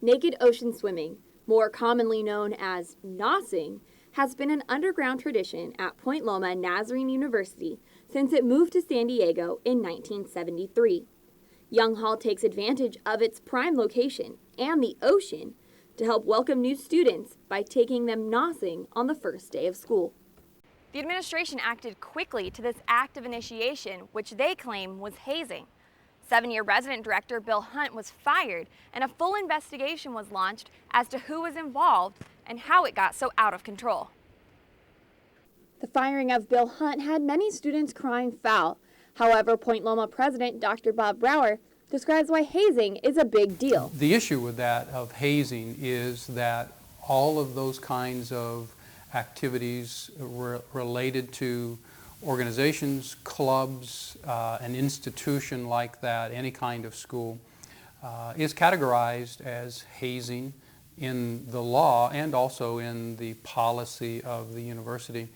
Naked ocean swimming, more commonly known as nosing, has been an underground tradition at Point Loma Nazarene University since it moved to San Diego in 1973. Young Hall takes advantage of its prime location and the ocean to help welcome new students by taking them nosing on the first day of school. The administration acted quickly to this act of initiation, which they claim was hazing. 7-year resident director Bill Hunt was fired, and a full investigation was launched as to who was involved and how it got so out of control. The firing of Bill Hunt had many students crying foul. However, Point Loma president Dr. Bob Brower describes why hazing is a big deal. The issue with that of hazing is that all of those kinds of activities related to organizations, clubs, an institution like that, any kind of school, is categorized as hazing in the law and also in the policy of the university.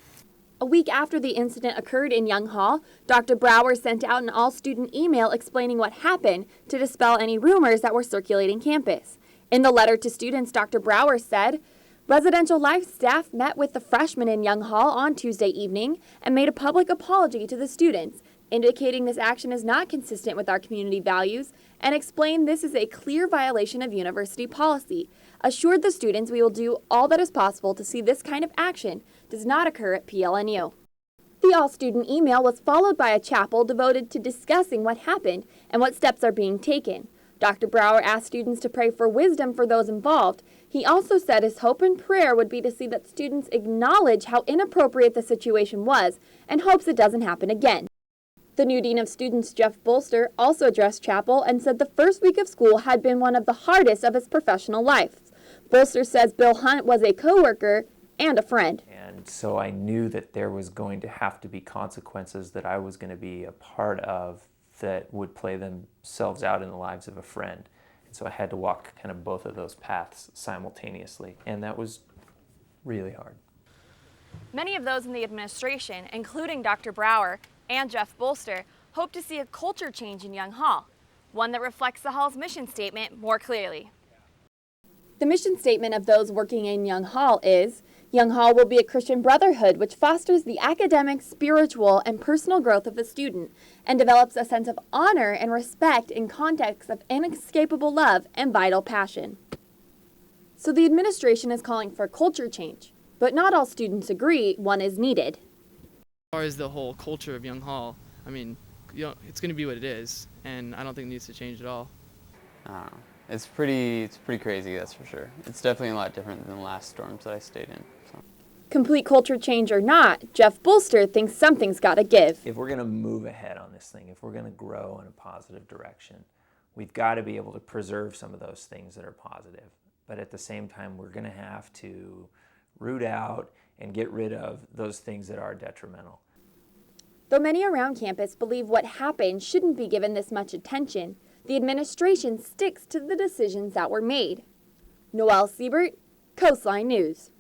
A week after the incident occurred in Young Hall, Dr. Brower sent out an all-student email explaining what happened to dispel any rumors that were circulating campus. In the letter to students, Dr. Brower said, "Residential life staff met with the freshmen in Young Hall on Tuesday evening and made a public apology to the students, indicating this action is not consistent with our community values and explained this is a clear violation of university policy. Assured the students we will do all that is possible to see this kind of action does not occur at PLNU." The all-student email was followed by a chapel devoted to discussing what happened and what steps are being taken. Dr. Brower asked students to pray for wisdom for those involved. He also said his hope and prayer would be to see that students acknowledge how inappropriate the situation was and hopes it doesn't happen again. The new Dean of Students, Jeff Bolster, also addressed chapel and said the first week of school had been one of the hardest of his professional life. Bolster says Bill Hunt was a co-worker and a friend. And so I knew that there was going to have to be consequences that I was going to be a part of that would play themselves out in the lives of a friend. And so I had to walk kind of both of those paths simultaneously, and that was really hard. Many of those in the administration, including Dr. Brower and Jeff Bolster, hope to see a culture change in Young Hall, one that reflects the Hall's mission statement more clearly. The mission statement of those working in Young Hall is, Young Hall will be a Christian brotherhood which fosters the academic, spiritual, and personal growth of the student and develops a sense of honor and respect in contexts of inescapable love and vital passion. So the administration is calling for culture change, but not all students agree one is needed. As far as the whole culture of Young Hall, I mean, it's going to be what it is, and I don't think it needs to change at all. I don't know. It's pretty crazy, that's for sure. It's definitely a lot different than the last storms that I stayed in. So. Complete culture change or not, Jeff Bolster thinks something's got to give. If we're going to move ahead on this thing, if we're going to grow in a positive direction, we've got to be able to preserve some of those things that are positive. But at the same time, we're going to have to root out and get rid of those things that are detrimental. Though many around campus believe what happened shouldn't be given this much attention, the administration sticks to the decisions that were made. Noelle Siebert, Coastline News.